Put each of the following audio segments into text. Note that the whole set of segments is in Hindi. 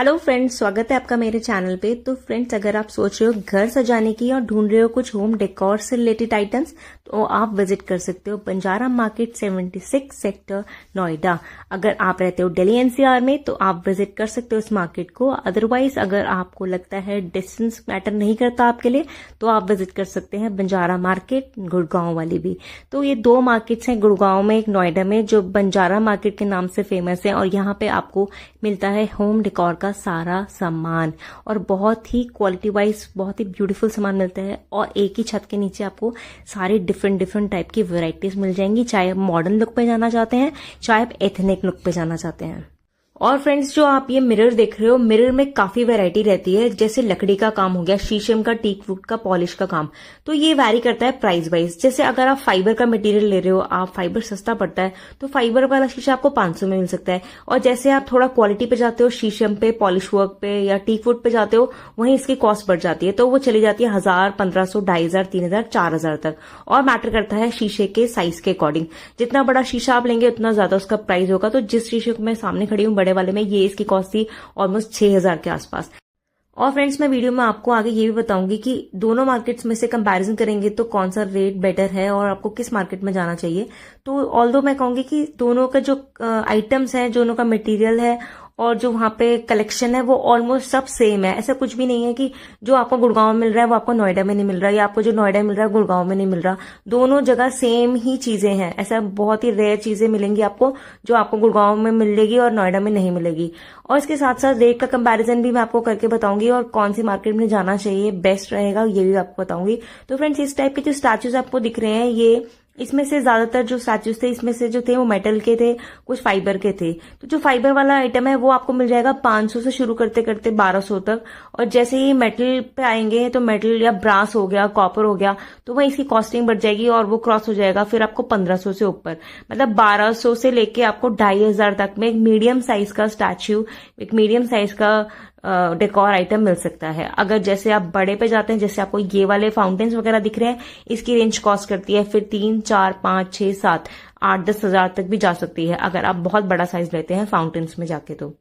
हेलो फ्रेंड्स, स्वागत है आपका मेरे चैनल पे। तो फ्रेंड्स, अगर आप सोच रहे हो घर सजाने की और ढूंढ रहे हो कुछ होम डेकोर से रिलेटेड आइटम्स, तो आप विजिट कर सकते हो बंजारा मार्केट 76 सेक्टर नोएडा। अगर आप रहते हो दिल्ली एनसीआर में तो आप विजिट कर सकते हो इस मार्केट को। अदरवाइज अगर आपको लगता है डिस्टेंस मैटर नहीं करता आपके लिए, तो आप विजिट कर सकते हैं बंजारा मार्केट गुड़गांव वाली भी। तो ये दो मार्केट्स हैं, गुड़गांव में एक नोएडा में, जो बंजारा मार्केट के नाम से फेमस है। और यहाँ पे आपको मिलता है होम डेकोर का सारा सामान, और बहुत ही क्वालिटी वाइज बहुत ही ब्यूटीफुल सामान मिलता है। और एक ही छत के नीचे आपको सारी डिफरेंट टाइप की वैरायटीज मिल जाएंगी, चाहे आप मॉडर्न लुक पे जाना चाहते हैं, चाहे आप एथनिक लुक पे जाना चाहते हैं। और फ्रेंड्स, जो आप ये मिरर देख रहे हो, मिरर में काफी वैरायटी रहती है। जैसे लकड़ी का काम हो गया, शीशम का, टीक वुड का, पॉलिश का काम, तो ये वैरी करता है प्राइस वाइज। जैसे अगर आप फाइबर का मटेरियल ले रहे हो, आप फाइबर सस्ता पड़ता है, तो फाइबर वाला शीशा आपको 500 में मिल सकता है। और जैसे आप थोड़ा क्वालिटी पे जाते हो, शीशम पे, पॉलिश वर्क पे या टीक वुड पे जाते हो, वहीं इसकी कॉस्ट बढ़ जाती है। तो वो चली जाती है 1000, 1500, 2500, 3000, 4000 तक। और मैटर करता है शीशे के साइज के अकॉर्डिंग। जितना बड़ा शीशा आप लेंगे उतना ज्यादा उसका प्राइस होगा। तो जिस शीशे को मैं सामने खड़ी हूँ बड़े वाले में, ये इसकी कॉस्ट थी ऑलमोस्ट 6000 के आसपास। और फ्रेंड्स, मैं वीडियो में आपको आगे ये भी बताऊंगी कि दोनों मार्केट्स में से कंपैरिजन करेंगे तो कौन सा रेट बेटर है और आपको किस मार्केट में जाना चाहिए। तो ऑल्दो मैं कहूंगी कि दोनों का जो आइटम्स है, दोनों का मटेरियल है और जो वहां पे कलेक्शन है, वो ऑलमोस्ट सब सेम है। ऐसा कुछ भी नहीं है कि जो आपको गुड़गांव में मिल रहा है वो आपको नोएडा में नहीं मिल रहा, या आपको जो नोएडा मिल रहा है गुड़गांव में नहीं मिल रहा। दोनों जगह सेम ही चीजें हैं। ऐसा बहुत ही रेयर चीजें मिलेंगी आपको जो आपको गुड़गांव में मिलेगी और नोएडा में नहीं मिलेगी। और इसके साथ साथ रेट का कंपैरिजन भी मैं आपको करके बताऊंगी, और कौन सी मार्केट में जाना चाहिए, बेस्ट रहेगा, ये भी आपको बताऊंगी। तो फ्रेंड्स, इस टाइप के जो स्टैचूज आपको दिख रहे हैं, ये इसमें से ज्यादातर जो स्टैचूज थे, इसमें से जो थे वो मेटल के थे, कुछ फाइबर के थे। तो जो फाइबर वाला आइटम है वो आपको मिल जाएगा 500 से शुरू करते करते 1200 तक। और जैसे ही मेटल पे आएंगे तो मेटल या ब्रास हो गया, कॉपर हो गया, तो वही इसकी कॉस्टिंग बढ़ जाएगी और वो क्रॉस हो जाएगा फिर आपको 1500 से ऊपर। मतलब 1200 से लेके आपको 2500 तक में एक मीडियम साइज का स्टैच्यू, एक मीडियम साइज का डेकोर आइटम मिल सकता है। अगर जैसे आप बड़े पे जाते हैं, जैसे आपको ये वाले फाउंटेन्स वगैरह दिख रहे हैं, इसकी रेंज कॉस्ट करती है फिर 3, 4, 5, 6, 7, 8, 10 हजार तक भी जा सकती है, अगर आप बहुत बड़ा साइज लेते हैं फाउंटेन्स में जाके तो।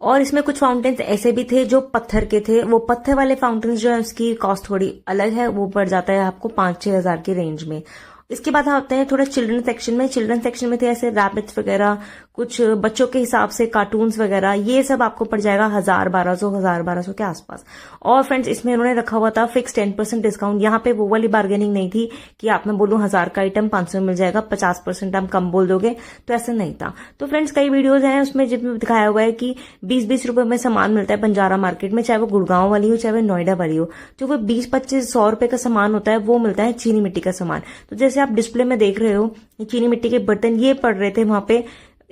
और इसमें कुछ फाउंटेन्स ऐसे भी थे जो पत्थर के थे। वो पत्थर वाले फाउंटेन्स जो है उसकी कॉस्ट थोड़ी अलग है, वो पड़ जाता है आपको 5-6 हजार की रेंज में। इसके बाद आते हैं थोड़ा चिल्ड्रन सेक्शन में। चिल्ड्रन सेक्शन में थे ऐसे रैबिट्स वगैरह, कुछ बच्चों के हिसाब से कार्टून्स वगैरह, ये सब आपको पड़ जाएगा 1000-1200 के आसपास। और फ्रेंड्स, इसमें उन्होंने रखा हुआ था फिक्स 10% डिस्काउंट। यहाँ पे वो वाली बार्गेनिंग नहीं थी कि आप मैं बोलूं 1000 का आइटम 500 में मिल जाएगा, 50% आप कम बोल दोगे, तो ऐसा नहीं था। तो फ्रेंड्स, कई वीडियोज हैं उसमें जिसमें दिखाया हुआ है कि 20-20 रुपए में सामान मिलता है बंजारा मार्केट में, चाहे वो गुड़गांव वाली हो चाहे वो नोएडा वाली हो। जो वो 20-25-100 रुपए का सामान होता है वो मिलता है चीनी मिट्टी का सामान। तो जैसे आप डिस्प्ले में देख रहे हो, चीनी मिट्टी के बर्तन ये पड़ रहे थे वहां पे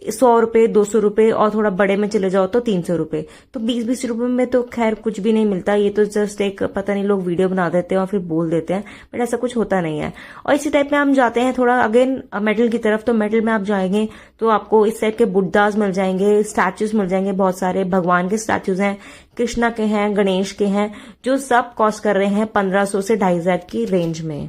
100 रुपए, 200 रुपए, और थोड़ा बड़े में चले जाओ तो 300 रुपए। तो 20-20 रुपए में तो खैर कुछ भी नहीं मिलता। ये तो जस्ट एक पता नहीं लोग वीडियो बना देते हैं और फिर बोल देते हैं, बट ऐसा कुछ होता नहीं है। और इसी टाइप में हम जाते हैं थोड़ा अगेन मेटल की तरफ। तो मेटल में आप जाएंगे तो आपको इस टाइप के बुद्धास मिल जाएंगे, स्टैचूज मिल जाएंगे, बहुत सारे भगवान के स्टैचूज हैं, कृष्णा के हैं, गणेश के हैं, जो सब कॉस्ट कर रहे हैं 1500 से 2500 की रेंज में।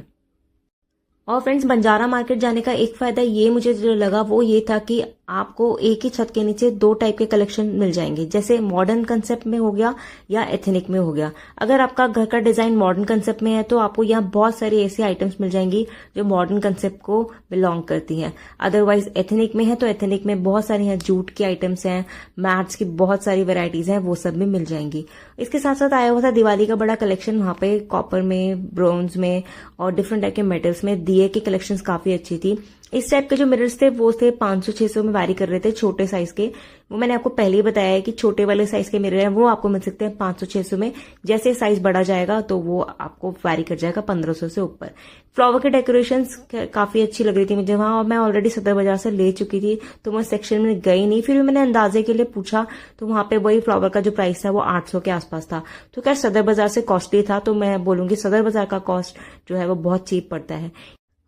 और फ्रेंड्स, बंजारा मार्केट जाने का एक फायदा ये मुझे जो लगा वो ये था कि आपको एक ही छत के नीचे दो टाइप के कलेक्शन मिल जाएंगे। जैसे मॉडर्न कंसेप्ट में हो गया या एथनिक में हो गया। अगर आपका घर का डिजाइन मॉडर्न कंसेप्ट में है तो आपको यहाँ बहुत सारी ऐसी आइटम्स मिल जाएंगी जो मॉडर्न कंसेप्ट को बिलोंग करती हैं। अदरवाइज एथनिक में है तो एथनिक में बहुत सारी हैं, जूट की आइटम्स हैं, मैट्स की बहुत सारी वेराइटीज हैं, वो सब भी मिल जाएंगी। इसके साथ साथ आया हुआ था दिवाली का बड़ा कलेक्शन, वहां पे कॉपर में, ब्रोंज में और डिफरेंट टाइप के मेटल्स में दिए की कलेक्शन काफी अच्छी थी। इस टाइप के जो मिरर्स थे वो थे 500-600 में वैरी कर रहे थे, छोटे साइज के। वो मैंने आपको पहले ही बताया है कि छोटे वाले साइज के मिरर हैं वो आपको मिल सकते हैं 500-600 में। जैसे साइज बड़ा जाएगा तो वो आपको वैरी कर जाएगा 1500 से ऊपर। फ्लावर के डेकोरेशंस काफी अच्छी लग रही थी मुझे वहां, और मैं ऑलरेडी सदर बाजार से ले चुकी थी तो मैं सेक्शन में गई नहीं। फिर भी मैंने अंदाजे के लिए पूछा तो वहां पे वही फ्लावर का जो प्राइस था वो 800 के आसपास था। तो खैर सदर बाजार से कॉस्टली था, तो मैं बोलूंगी सदर बाजार का कॉस्ट जो है वो बहुत चीप पड़ता है।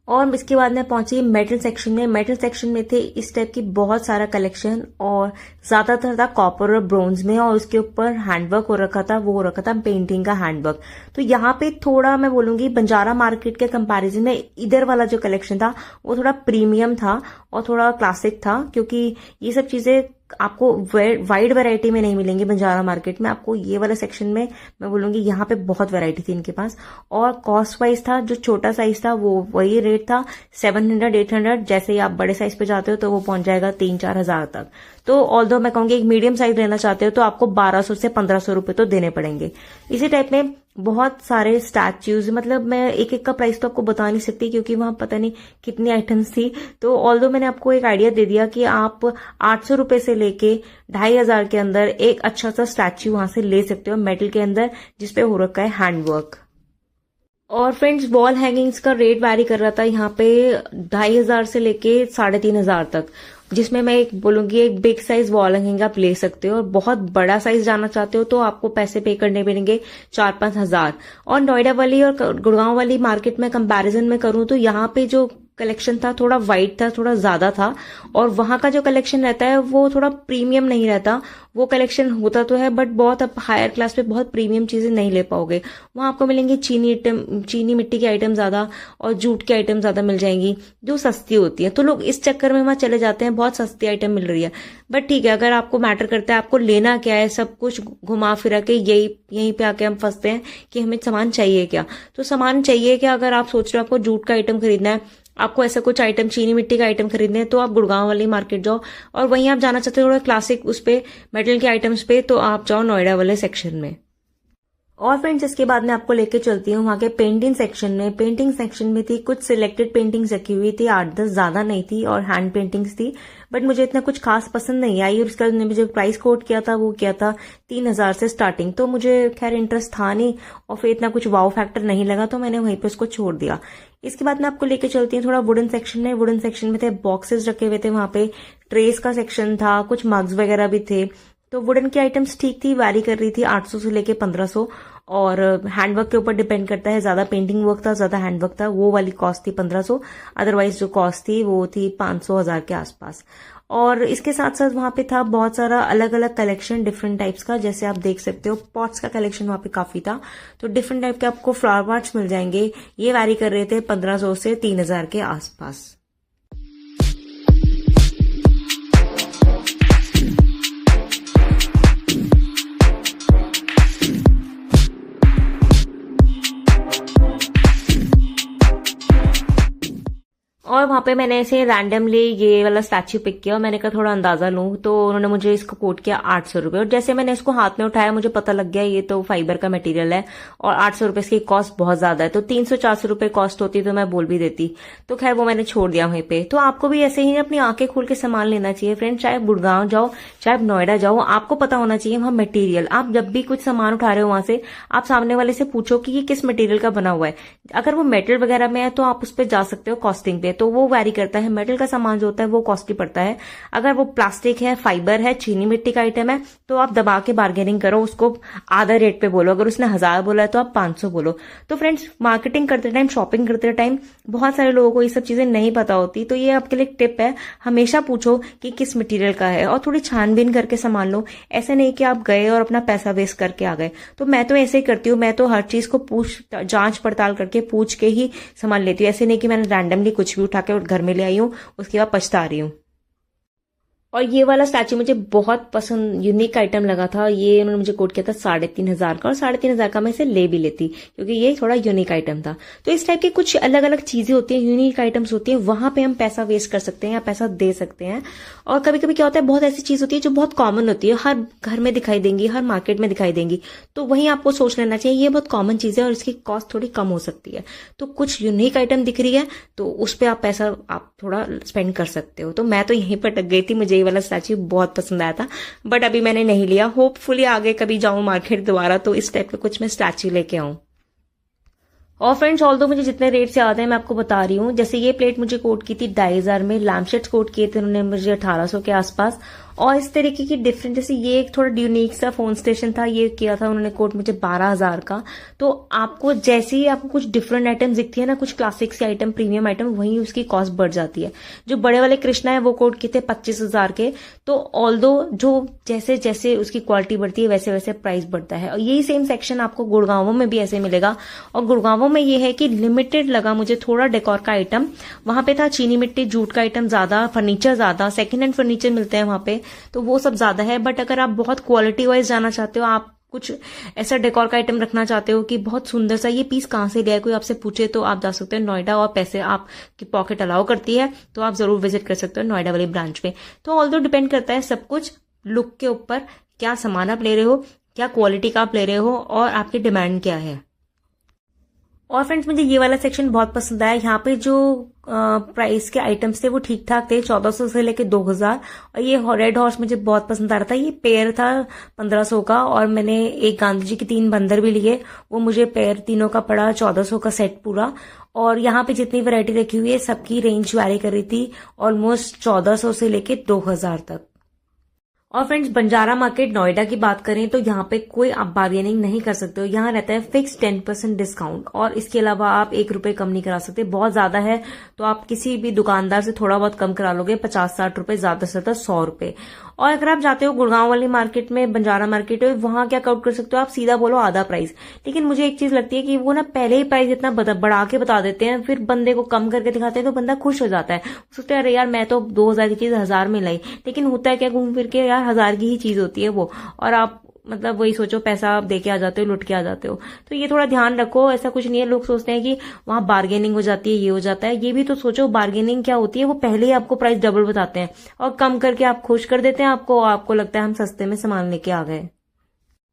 और इसके बाद मैं पहुंची मेटल सेक्शन में। मेटल सेक्शन में थे इस टाइप की बहुत सारा कलेक्शन, और ज्यादातर था कॉपर और ब्रोंज में, और उसके ऊपर हैंडवर्क हो रखा था, वो हो रखा था पेंटिंग का हैंडवर्क। तो यहाँ पे थोड़ा मैं बोलूंगी बंजारा मार्केट के कंपैरिजन में इधर वाला जो कलेक्शन था वो थोड़ा प्रीमियम था और थोड़ा क्लासिक था, क्योंकि ये सब चीजें आपको वाइड वैरायटी में नहीं मिलेंगी बंजारा मार्केट में। आपको ये वाला सेक्शन में मैं बोलूंगी यहाँ पे बहुत वैरायटी थी इनके पास। और कॉस्ट वाइज था, जो छोटा साइज था वो वही रेट था 700-800। जैसे ही आप बड़े साइज पे जाते हो तो वो पहुंच जाएगा 3-4 हजार तक। तो ऑल्दो मैं कहूंगी एक मीडियम साइज लेना चाहते हो तो आपको 1200 से 1500 रुपए तो देने पड़ेंगे। इसी टाइप में बहुत सारे स्टैच्यूज, मतलब मैं एक एक का प्राइस तो आपको बता नहीं सकती क्योंकि वहां पता नहीं कितनी आइटम्स थी। तो ऑल्दो मैंने आपको एक आइडिया दे दिया कि आप 800 रुपए से लेके 2500 के अंदर एक अच्छा सा स्टैच्यू वहां से ले सकते हो मेटल के अंदर, जिसपे हो रखा है हैंडवर्क। और फ्रेंड्स वॉल हैंगिंग्स का रेट वैरी कर रहा था यहाँ पे 2500 से लेके 3500 तक, जिसमें मैं एक बोलूंगी एक बिग साइज वॉल हैंगिंग आप ले सकते हो। और बहुत बड़ा साइज जाना चाहते हो तो आपको पैसे पे करने पड़ेंगे 4-5 हजार। और नोएडा वाली और गुड़गांव वाली मार्केट में कंपैरिजन में करूं तो यहाँ पे जो कलेक्शन था थोड़ा वाइड था, थोड़ा ज्यादा था। और वहां का जो कलेक्शन रहता है वो थोड़ा प्रीमियम नहीं रहता। वो कलेक्शन होता तो है बट बहुत आप हायर क्लास पे बहुत प्रीमियम चीजें नहीं ले पाओगे। वहां आपको मिलेंगी चीनी मिट्टी के आइटम ज्यादा और जूट के आइटम ज्यादा मिल जाएंगी जो सस्ती होती है। तो लोग इस चक्कर में वहां चले जाते हैं, बहुत सस्ती आइटम मिल रही है। बट ठीक है, अगर आपको मैटर करता है आपको लेना क्या है, सब कुछ घुमा फिरा के यहीं पे आके हम फंसते हैं कि हमें सामान चाहिए क्या। तो सामान चाहिए क्या, अगर आप सोच रहे हो आपको जूट का आइटम खरीदना है, आपको ऐसा कुछ आइटम चीनी मिट्टी का आइटम खरीदने हैं, तो आप गुड़गांव वाली मार्केट जाओ। और वहीं आप जाना चाहते हो थोड़ा क्लासिक उस पे मेटल के आइटम्स पे, तो आप जाओ नोएडा वाले सेक्शन में। और फ्रेंड्स इसके बाद मैं आपको लेके चलती हूँ वहां के पेंटिंग सेक्शन में। पेंटिंग सेक्शन में थी कुछ सिलेक्टेड पेंटिंग्स रखी हुई थी, 8-10 ज्यादा नहीं थी, और हैंड पेंटिंग्स थी। बट मुझे इतना कुछ खास पसंद नहीं आई और उसका मुझे प्राइस कोट किया था वो किया था 3000 से स्टार्टिंग। तो मुझे खैर इंटरेस्ट था नहीं और फिर इतना कुछ वाव फैक्टर नहीं लगा, तो मैंने वहीं पे उसको छोड़ दिया। इसके बाद मैं आपको लेके चलती हूँ थोड़ा वुडन सेक्शन में। वुडन सेक्शन में थे बॉक्सेस रखे हुए थे, वहां पे ट्रेस का सेक्शन था, कुछ मग्स वगैरह भी थे। तो वुडन की आइटम्स ठीक थी, वैरी कर रही थी 800 से लेके 1500। और हैंडवर्क के ऊपर डिपेंड करता है, ज्यादा पेंटिंग वर्क था ज्यादा हैंडवर्क था, वो वाली कॉस्ट थी 1500। अदरवाइज जो कॉस्ट थी वो थी 500-1000 के आसपास। और इसके साथ साथ वहां पे था बहुत सारा अलग अलग कलेक्शन डिफरेंट टाइप्स का। जैसे आप देख सकते हो पॉट्स का कलेक्शन वहां पे काफी था, तो डिफरेंट टाइप के आपको फ्लावर पॉट्स मिल जाएंगे। ये वैरी कर रहे थे 1500 से 3000 के आसपास। और वहां पे मैंने ऐसे रैंडमली ये वाला स्टैच्यू पिक किया और मैंने कहा थोड़ा अंदाजा लूं, तो उन्होंने मुझे इसको कोट किया 800 रुपए। और जैसे मैंने इसको हाथ में उठाया मुझे पता लग गया ये तो फाइबर का मटेरियल है और 800 रुपए इसकी कॉस्ट बहुत ज्यादा है। तो 300-400 रुपए कॉस्ट होती तो मैं बोल भी देती, तो खैर वो मैंने छोड़ दिया वहीं पे। तो आपको भी ऐसे ही अपनी आंखें खोल के सामान लेना चाहिए फ्रेंड, चाहे गुड़गांव जाओ चाहे नोएडा जाओ, आपको पता होना चाहिए वहां मटेरियल। आप जब भी कुछ सामान उठा रहे हो वहां से आप सामने वाले से पूछो कि ये किस मटेरियल का बना हुआ है। अगर वो मेटल वगैरह में है तो आप उस पर जा सकते हो कॉस्टिंग पे, तो वो वैरी करता है। मेटल का सामान जो होता है वो कॉस्टली पड़ता है। अगर वो प्लास्टिक है, फाइबर है, चीनी मिट्टी का आइटम है, तो आप दबा के बार्गेनिंग करो, उसको आधा रेट पे बोलो। अगर उसने 1000 बोला है तो आप 500 बोलो। तो फ्रेंड्स मार्केटिंग करते टाइम, शॉपिंग करते टाइम बहुत सारे लोगों को ये सब चीजें नहीं पता होती, तो ये आपके लिए एक टिप है, हमेशा पूछो कि किस मटेरियल का है और थोड़ी छानबीन करके सामान लो। ऐसे नहीं कि आप गए और अपना पैसा वेस्ट करके आ गए। तो मैं तो ऐसे ही करती हूँ, मैं तो हर चीज को जांच पड़ताल करके पूछ के ही सामान लेती हूँ। ऐसे नहीं कि मैंने रैंडमली कुछ भी उठा के घर में ले आई हूं उसके बाद पछता रही हूं। और ये वाला स्टैचू मुझे बहुत पसंद, यूनिक आइटम लगा था। ये उन्होंने मुझे कोट किया था 3500 का, और 3500 का मैं इसे ले भी लेती क्योंकि ये थोड़ा यूनिक आइटम था। तो इस टाइप की कुछ अलग अलग चीजें होती हैं, यूनिक आइटम्स होती है, वहां पे हम पैसा वेस्ट कर सकते हैं या पैसा दे सकते हैं। और कभी कभी क्या होता है, बहुत ऐसी चीज होती है जो बहुत कॉमन होती है, हर घर में दिखाई देंगी, हर मार्केट में दिखाई देंगी, तो वहीं आपको सोच लेना चाहिए ये बहुत कॉमन चीज है और इसकी कॉस्ट थोड़ी कम हो सकती है। तो कुछ यूनिक आइटम दिख रही है तो उस पर आप पैसा आप थोड़ा स्पेंड कर सकते हो। तो मैं तो यहीं पर अटक गई थी, मुझे ये वाला स्टैचू बहुत पसंद आया था, बट अभी मैंने नहीं लिया। होपफुली आगे कभी जाऊं मार्केट दोबारा तो इस टाइप का कुछ मैं स्टैचू लेके आऊं। और फ्रेंड्स ऑल्दो मुझे जितने रेट से आते हैं मैं आपको बता रही हूँ। जैसे ये प्लेट मुझे कोट की थी 2500 में, लैम्पशेड्स कोट किए थे उन्होंने मुझे 1800 के आसपास। और इस तरीके की डिफरेंट, जैसे ये एक थोड़ा यूनिक सा फोन स्टेशन था, ये किया था उन्होंने कोट मुझे 12000 का। तो आपको जैसे ही आपको कुछ डिफरेंट आइटम दिखती है ना, कुछ क्लासिक सी आइटम, प्रीमियम आइटम, वहीं उसकी कॉस्ट बढ़ जाती है। जो बड़े वाले कृष्णा है वो कोट किए थे 25000 के। तो ऑल्दो जो जैसे जैसे उसकी क्वालिटी बढ़ती है वैसे वैसे प्राइस बढ़ता है। और यही सेम सेक्शन आपको गुड़गांवों में भी ऐसे मिलेगा। और गुड़गांवों में ये है कि लिमिटेड लगा मुझे थोड़ा डेकोर का आइटम। वहां पे था चीनी मिट्टी, जूट का आइटम ज्यादा, फर्नीचर ज्यादा, सेकेंड हैंड फर्नीचर मिलते हैं वहां पे। तो वो सब ज़्यादा है। बट अगर आप बहुत क्वालिटी वाइज जाना चाहते हो, आप कुछ ऐसा डेकोर का आइटम रखना चाहते हो कि बहुत सुंदर सा, ये पीस कहाँ से लिया है कोई आपसे पूछे, तो आप जा सकते हो नोएडा, और पैसे आपकी पॉकेट अलाउ करती है तो आप जरूर विजिट कर सकते हो नोएडा वाली ब्रांच पे। तो ऑल्दो डिपेंड करता है सब कुछ लुक के ऊपर, क्या सामान आप ले रहे हो, क्या क्वालिटी का आप ले रहे हो, और आपकी डिमांड क्या है। और फ्रेंड्स, मुझे ये वाला सेक्शन बहुत पसंद आया। यहाँ पे जो प्राइस के आइटम्स थे वो ठीक ठाक थे, 1400 से लेके 2000। और ये रेड हॉर्स मुझे बहुत पसंद आ रहा था, ये पेयर था 1500 का। और मैंने एक गांधी जी के 3 बंदर भी लिए, वो मुझे पेयर तीनों का पड़ा 1400 का सेट पूरा। और यहाँ पे जितनी वैरायटी रखी हुई है सबकी रेंज वैरी कर रही थी, ऑलमोस्ट 1400 से लेके 2000 तक। और फ्रेंड्स, बंजारा मार्केट नोएडा की बात करें तो यहाँ पे कोई आप बार्गेनिंग नहीं कर सकते हो। यहाँ रहता है फिक्स 10% डिस्काउंट, और इसके अलावा आप 1 रुपए कम नहीं करा सकते। बहुत ज्यादा है तो आप किसी भी दुकानदार से थोड़ा बहुत कम करा लोगे, 50-60 रुपए, ज्यादा से ज्यादा 100 रुपए। और अगर आप जाते हो गुड़गांव वाली मार्केट में, बंजारा मार्केट है, वहां क्या काउंट कर सकते हो, आप सीधा बोलो आधा प्राइस। लेकिन मुझे एक चीज लगती है कि वो ना पहले ही प्राइस इतना बढ़ा के बता देते हैं, फिर बंदे को कम करके दिखाते हैं तो बंदा खुश हो जाता है, सोचते हैं अरे यार मैं तो 2000 की चीज 1000 में लाई। लेकिन होता है क्या, घूम फिर के यार 1000 की ही चीज होती है वो, और आप मतलब वही सोचो पैसा आप दे के आ जाते हो, लुट के आ जाते हो। तो ये थोड़ा ध्यान रखो। ऐसा कुछ नहीं है, लोग सोचते हैं कि वहां बार्गेनिंग हो जाती है, ये हो जाता है, ये भी तो सोचो बार्गेनिंग क्या होती है। वो पहले ही आपको प्राइस डबल बताते हैं और कम करके आप खुश कर देते हैं आपको लगता है हम सस्ते में सामान लेके आ गए।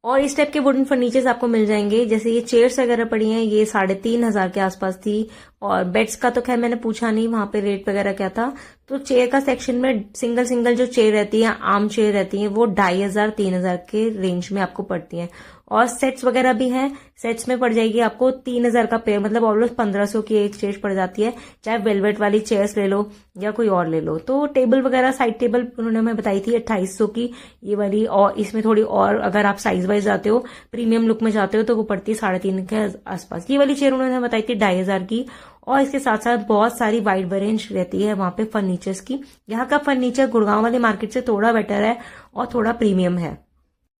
और इस टाइप के वुडन फर्नीचर्स आपको मिल जाएंगे, जैसे ये चेयर्स वगैरह पड़ी हैं, ये 3500 के आसपास थी। और बेड्स का तो खैर मैंने पूछा नहीं वहां पे रेट वगैरह क्या था। तो चेयर का सेक्शन में सिंगल सिंगल जो चेयर रहती है, आर्म चेयर रहती है, वो 2500-3000 के रेंज में आपको पड़ती हैं। और सेट्स वगैरह भी हैं, सेट्स में पड़ जाएगी आपको 3000 का पेयर, मतलब ऑलमोस्ट 1500 की एक चेयर पड़ जाती है, चाहे वेलवेट वाली चेयर्स ले लो या कोई और ले लो। तो टेबल वगैरह, साइड टेबल उन्होंने हमें बताई थी 2800 की ये वाली। और इसमें थोड़ी और अगर आप साइज वाइज जाते हो, प्रीमियम लुक में जाते हो, तो वो पड़ती है 3.5 के आसपास। ये वाली चेयर उन्होंने बताई थी 2500 की। और इसके साथ साथ बहुत सारी वाइड रेंज रहती है वहां पे फर्नीचर्स की। यहाँ का फर्नीचर गुड़गांव वाले मार्केट से थोड़ा बेटर है और थोड़ा प्रीमियम है।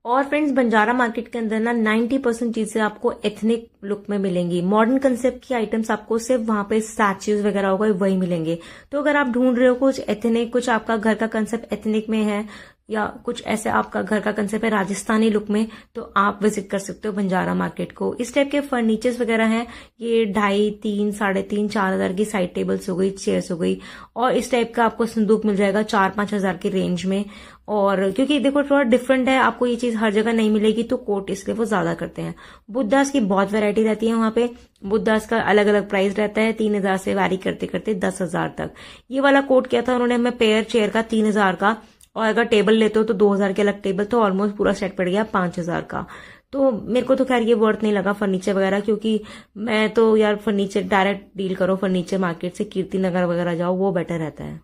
और फ्रेंड्स, बंजारा मार्केट के अंदर ना 90% चीजें आपको एथनिक लुक में मिलेंगी। मॉडर्न कंसेप्ट की आइटम्स आपको सिर्फ वहां पे स्टैच्यूज वगैरह होगा वही मिलेंगे। तो अगर आप ढूंढ रहे हो कुछ एथनिक, कुछ आपका घर का कंसेप्ट एथनिक में है, या कुछ ऐसे आपका घर का कंसेप्ट है राजस्थानी लुक में, तो आप विजिट कर सकते हो बंजारा मार्केट को। इस टाइप के फर्नीचर्स वगैरह हैं, ये 2.5, 3, 3.5, 4000 की साइड टेबल्स हो गई, चेयर्स हो गई। और इस टाइप का आपको संदूक मिल जाएगा 4-5 हजार की रेंज में। और क्योंकि देखो थोड़ा डिफरेंट है, आपको ये चीज हर जगह नहीं मिलेगी, तो कोट इसलिए वो ज्यादा करते हैं। बुद्धास की बहुत वैरायटी रहती है वहां पे। बुद्धास का अलग अलग प्राइस रहता है, 3000 से वैरी करते करते 10,000 तक। ये वाला कोट किया था उन्होंने हमें पेयर चेयर का 3000 का, और अगर टेबल लेते हो तो 2000 के अलग टेबल, तो ऑलमोस्ट पूरा सेट पड़ गया 5000 का। तो मेरे को तो खैर ये वर्थ नहीं लगा फर्नीचर वगैरह, क्योंकि मैं तो यार फर्नीचर डायरेक्ट डील करो फर्नीचर मार्केट से, कीर्ति नगर वगैरह जाओ, वो बेटर रहता है।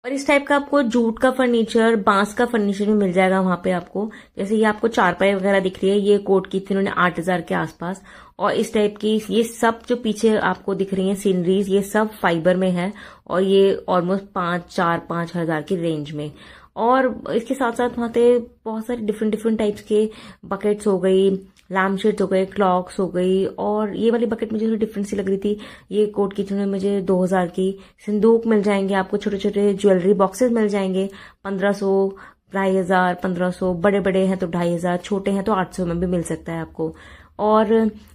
और इस टाइप का आपको जूट का फर्नीचर, बांस का फर्नीचर भी मिल जाएगा वहां पे आपको। जैसे ये आपको चारपाई वगैरह दिख रही है, ये कोट की थी उन्होंने 8000 के आसपास। और इस टाइप की ये सब जो पीछे आपको दिख रही है सीनरीज, ये सब फाइबर में है, और ये ऑलमोस्ट 5 हजार की रेंज में। और इसके साथ साथ वहां पे बहुत सारे डिफरेंट टाइप्स के बकेट्स हो गई, लैम्प शेड्स हो गए, क्लॉक्स हो गई। और ये वाली बकेट मुझे थोड़ी डिफरेंट सी लग रही थी, ये कोट की जिन्होंने मुझे 2000 की। संदूक मिल जाएंगे आपको, छोटे छोटे ज्वेलरी बॉक्सेस मिल जाएंगे 1500, 2500, 1500। बड़े बड़े हैं तो 2500, छोटे हैं तो 800 में भी मिल सकता है आपको। और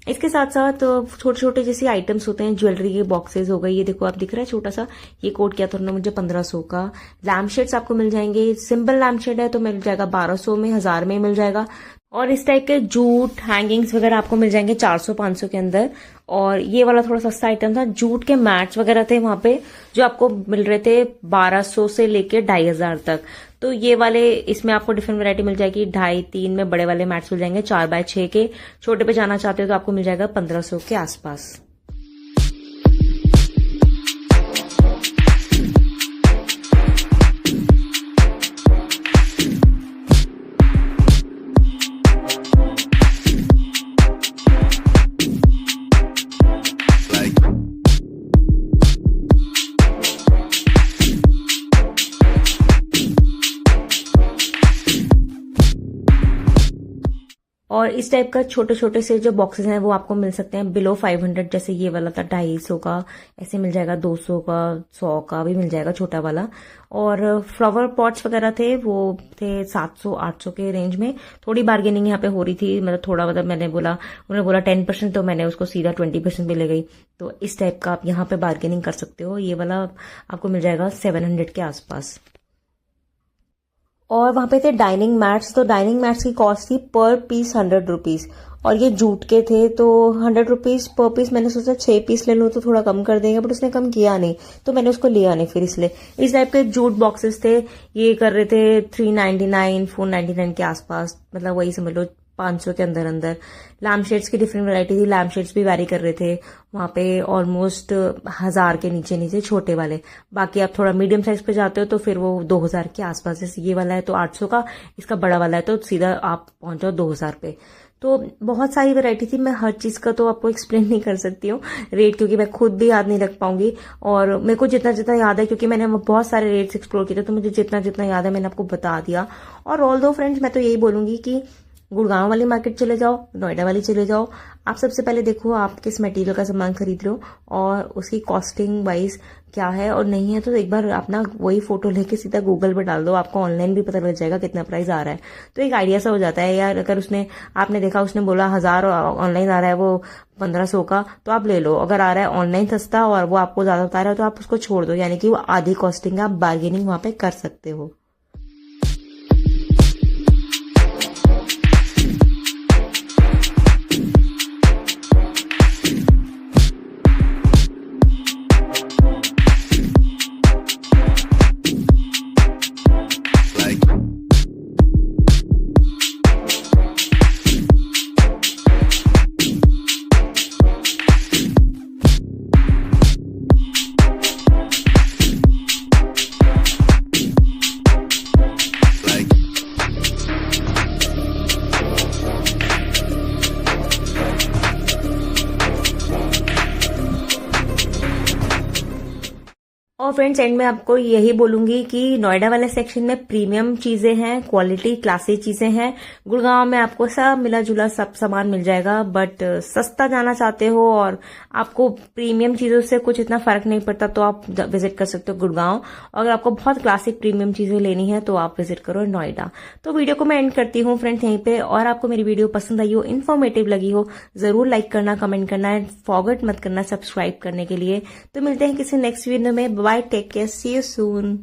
इसके साथ साथ छोटे छोटे जैसे आइटम्स होते हैं, ज्वेलरी के बॉक्सेस हो गए, ये देखो आप दिख रहा है छोटा सा, ये कोट किया था उन्होंने मुझे 1500 का। लैम्प शेड्स आपको मिल जाएंगे, सिंपल लैम्प शेड है तो मिल जाएगा 1200 में, 1000 में मिल जाएगा। और इस टाइप के जूट हैंगिंग्स वगैरह आपको मिल जाएंगे 400-500 के अंदर। और ये वाला थोड़ा सस्ता आइटम था, जूट के मैट्स वगैरह थे वहां पे जो आपको मिल रहे थे 1200 से लेके 2500 तक। तो ये वाले, इसमें आपको डिफरेंट वैरायटी मिल जाएगी। 2.5-3 में बड़े वाले मैट्स मिल जाएंगे, 4x6 के। छोटे पे जाना चाहते हो तो आपको मिल जाएगा 1500 के आसपास। और इस टाइप का छोटे छोटे से जो बॉक्सेस हैं वो आपको मिल सकते हैं बिलो 500, जैसे ये वाला था 250 का, ऐसे मिल जाएगा 200 का, 100 का भी मिल जाएगा छोटा वाला। और फ्लावर पॉट्स वगैरह थे वो थे 700-800 के रेंज में। थोड़ी बार्गेनिंग यहाँ पे हो रही थी, मतलब थोड़ा, मतलब मैंने बोला, उन्होंने बोला 10%, तो मैंने उसको सीधा 20% पे ले गई। तो इस टाइप का आप यहाँ पे बार्गेनिंग कर सकते हो। ये वाला आपको मिल जाएगा 700 के आसपास। और वहां पे थे डाइनिंग मैट्स, तो डाइनिंग मैट्स की कॉस्ट थी पर पीस 100 रुपीज, और ये जूट के थे तो 100 रुपीज पर पीस। मैंने सोचा 6 पीस ले लूँ तो थोड़ा कम कर देंगे, बट उसने कम किया नहीं, तो मैंने उसको लिया नहीं फिर, इसलिए। इस टाइप के जूट बॉक्सेस थे, ये कर रहे थे 399 499 के आसपास, मतलब वही समझ लो 500 के अंदर अंदर। लैम्प शेड्स की डिफरेंट वैरायटी थी, लैम्प शेड्स भी वैरी कर रहे थे वहां पे ऑलमोस्ट 1000 के नीचे नीचे छोटे वाले। बाकी आप थोड़ा मीडियम साइज पे जाते हो तो फिर वो 2000 के आसपास, जैसे ये वाला है तो 800 का, इसका बड़ा वाला है तो सीधा आप पहुंच जाओ 2000 पे। तो बहुत सारी वैरायटी थी, मैं हर चीज का तो आपको एक्सप्लेन नहीं कर सकती हूँ रेट, क्योंकि मैं खुद भी याद नहीं रख पाऊंगी। और मेरे को जितना जितना याद है, क्योंकि मैंने बहुत सारे रेट्स एक्सप्लोर किए थे, तो मुझे जितना जितना याद है मैंने आपको बता दिया। और ऑल दो फ्रेंड्स, मैं तो यही बोलूंगी कि गुड़गांव वाली मार्केट चले जाओ, नोएडा वाली चले जाओ। आप सबसे पहले देखो आप किस मटेरियल का सामान खरीद रहे हो और उसकी कॉस्टिंग वाइज क्या है, और नहीं है तो एक बार अपना वही फोटो लेके सीधा गूगल पर डाल दो, आपको ऑनलाइन भी पता लग जाएगा कितना प्राइस आ रहा है। तो एक आइडिया सा हो जाता है यार। अगर आपने देखा उसने बोला 1000 ऑनलाइन आ रहा है वो 1500 का, तो आप ले लो। अगर आ रहा है ऑनलाइन सस्ता और वो आपको ज्यादा बता रहा है तो आप उसको छोड़ दो, यानी कि वो आधी कॉस्टिंग आप बार्गेनिंग वहां पे कर सकते हो। और फ्रेंड्स, एंड में आपको यही बोलूंगी कि नोएडा वाले सेक्शन में प्रीमियम चीजें हैं, क्वालिटी क्लासी चीजें हैं। गुड़गांव में आपको सब मिला जुला सब सामान मिल जाएगा, बट सस्ता जाना चाहते हो और आपको प्रीमियम चीजों से कुछ इतना फर्क नहीं पड़ता तो आप विजिट कर सकते हो गुड़गांव। अगर आपको बहुत क्लासिक प्रीमियम चीजें लेनी है तो आप विजिट करो नोएडा। तो वीडियो को मैं एंड करती हूँ फ्रेंड्स यहीं पे। और आपको मेरी वीडियो पसंद आई हो, इन्फॉर्मेटिव लगी हो, जरूर लाइक करना, कमेंट करना, एंड फॉरगेट मत करना सब्सक्राइब करने के लिए। तो मिलते हैं किसी नेक्स्ट वीडियो में। Bye, take care, see you soon.